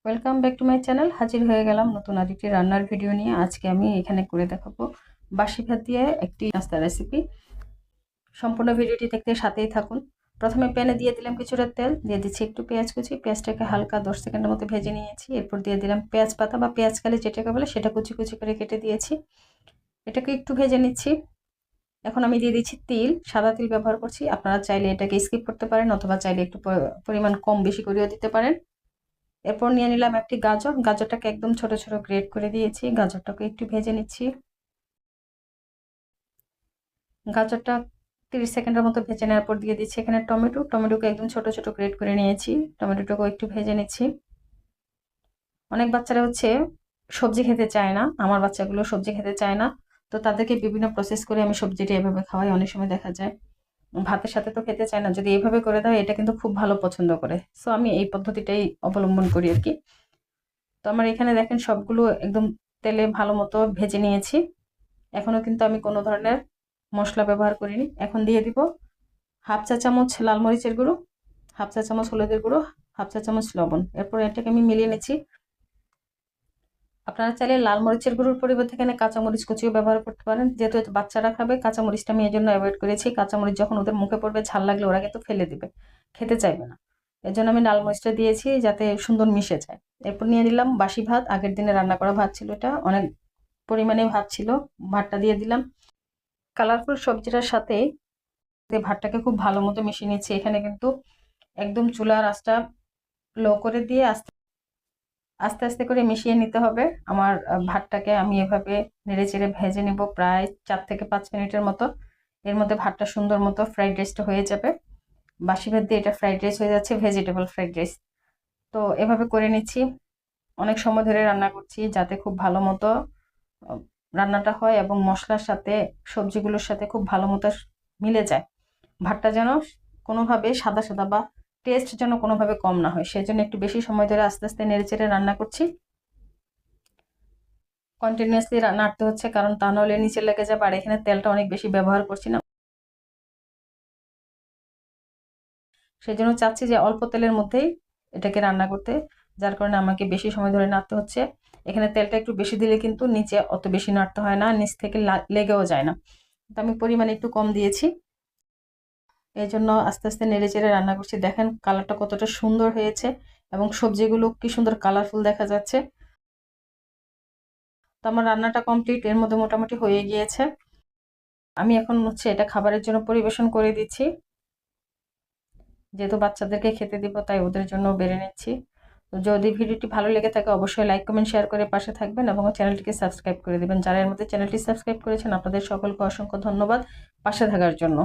Welcome back to my channel. হাজির হয়ে গেলাম নতুন আরেকটি রান্নার ভিডিও নিয়ে। আজকে আমি এখানে করে দেখাবো বাসি ভাত দিয়ে একটি নাস্তা রেসিপি। সম্পূর্ণ ভিডিওটি দেখতে সাথেই থাকুন। প্রথমে প্যানে দিয়ে দিলাম কিছুটা তেল, দিয়ে দিচ্ছি একটু পেঁয়াজ কুচি। পেঁয়াজটাকে হালকা 10 সেকেন্ডের মতো ভেজে নিয়েছি। এরপর দিয়ে দিলাম পেঁয়াজ পাতা বা পেঁয়াজ কালি যেটাকে বলে, সেটা কুচি কুচি করে কেটে দিয়েছি। এটাকে একটু ভেজে নিচ্ছি। এখন আমি দিয়ে দিচ্ছি তিল, সাদা তিল ব্যবহার করছি। আপনারা চাইলে এটাকে স্কিপ করতে পারেন অথবা চাইলে একটু পরিমাণ কম বেশি করেও দিতে পারেন। এরপর নিয়ে নিলাম একটি গাজর। গাজরটাকে একদম ছোট ছোট গ্রেট করে দিয়েছি। গাজরটাকে একটু ভেজে নিচ্ছি। গাজরটা 30 সেকেন্ডের মতো ভেজে নেওয়ার পর দিয়ে দিচ্ছি এখানে টমেটো। টমেটোকে একদম ছোট ছোট গ্রেট করে নিয়েছি। টমেটোটাকে একটু ভেজে নিচ্ছি। অনেক বাচ্চারা সবজি খেতে চায় না, আমার বাচ্চাগুলো সবজি খেতে চায় না, তো তাদেরকে বিভিন্ন প্রসেস করে আমি সবজিটা এভাবে খাওয়াই। অনেক সময় দেখা যায় ভাতের সাথে তো খেতে চায় না, যদি এইভাবে করে দাও এটা কিন্তু খুব ভালো পছন্দ করে। সো আমি এই পদ্ধতিটাই অবলম্বন করি আর কি। তো আমার এখানে দেখেন সবগুলো একদম তেলে ভালো মতো ভেজে নিয়েছি। এখনো কিন্তু আমি কোনো ধরনের মশলা ব্যবহার করিনি। এখন দিয়ে দিব হাফ চা চামচ লাল মরিচের গুঁড়ো, হাফ চা চামচ হলুদের গুঁড়ো, হাফ চা চামচ লবণ। এরপর এটাকে আমি মিলিয়ে নিচ্ছি। আপনারা চাইলে লাল মরিচের গুঁড়োর পরিবর্তে এখানে কাঁচামরিচ কুচিও ব্যবহার করতে পারেন। যেহেতু বাচ্চারা খাবে, কাঁচামরিচটা আমি এই জন্য অ্যাভয়েড করেছি। কাঁচামরিচ যখন ওদের মুখে পড়বে, ঝাল লাগলে ওরা কিন্তু ফেলে দিবে, খেতে চাইবে না। এর জন্য আমি লাল মরিচটা দিয়েছি যাতে সুন্দর মিশে যায়। এরপর নিয়ে নিলাম বাসি ভাত, আগের দিনে রান্না করা ভাত ছিল, এটা অনেক পরিমাণে ভাত ছিল। ভাতটা দিয়ে দিলাম। কালারফুল সবজিটার সাথে ভাতটাকে খুব ভালো মতো মিশিয়ে নিচ্ছি। এখানে কিন্তু একদম চুলার আঁচটা লো করে দিয়ে আস্তে আস্তে আস্তে করে মিশিয়ে নিতে হবে। আমার ভাতটাকে আমি এভাবে নেড়ে চেড়ে ভেজে নেব প্রায় 4 থেকে 5 মিনিটের মতো। এর মধ্যে ভাতটা সুন্দর মতো ফ্রাইড রাইসটা হয়ে যাবে। বাসি ভাত দিয়ে এটা ফ্রাইড রাইস হয়ে যাচ্ছে, ভেজিটেবল ফ্রাইড রাইস। তো এভাবে করে নিচ্ছি। অনেক সময় ধরে রান্না করছি যাতে খুব ভালো মতো রান্নাটা হয় এবং মশলার সাথে সবজিগুলোর সাথে খুব ভালো মতো মিলে যায়। ভাতটা যেন কোনোভাবে সাদা সাদা বা টেস্ট যেন কোনোভাবে কম না হয়, সেজন্য একটু বেশি সময় ধরে আস্তে আস্তে নেড়ে চেড়ে রান্না করছি। কন্টিনিউয়াসলি নাড়তে হচ্ছে, কারণ তা নাহলে নিচে লেগে যাবে। আর এখানে তেলটা অনেক বেশি ব্যবহার করছি না, সেই জন্য চাচ্ছি যে অল্প তেলের মধ্যেই এটাকে রান্না করতে, যার কারণে আমাকে বেশি সময় ধরে নাড়তে হচ্ছে। এখানে তেলটা একটু বেশি দিলে কিন্তু নিচে অত বেশি নাড়তে হয় না, নিচ থেকে লেগেও যায় না। তো আমি পরিমাণে একটু কম দিয়েছি। এই জন্য আস্তে আস্তে নেড়ে চেড়ে রান্না করছি। দেখেন কালারটা কতটা সুন্দর হয়েছে এবং সবজিগুলো কি সুন্দর কালারফুল দেখা যাচ্ছে। তো আমার রান্নাটা কমপ্লিট, এর মধ্যে মোটামুটি হয়ে গিয়েছে। আমি এখন এটা খাবারের জন্য পরিবেশন করে দিচ্ছি। যেহেতু বাচ্চাদেরকে খেতে দিব, তাই ওদের জন্য বেড়ে নিচ্ছি। তো যদি ভিডিওটি ভালো লেগে থাকে অবশ্যই লাইক কমেন্ট শেয়ার করে পাশে থাকবেন এবং চ্যানেলটিকে সাবস্ক্রাইব করে দিবেন। যারা এর মধ্যে চ্যানেলটি সাবস্ক্রাইব করেছেন আপনাদের সকলকে অসংখ্য ধন্যবাদ পাশে থাকার জন্য।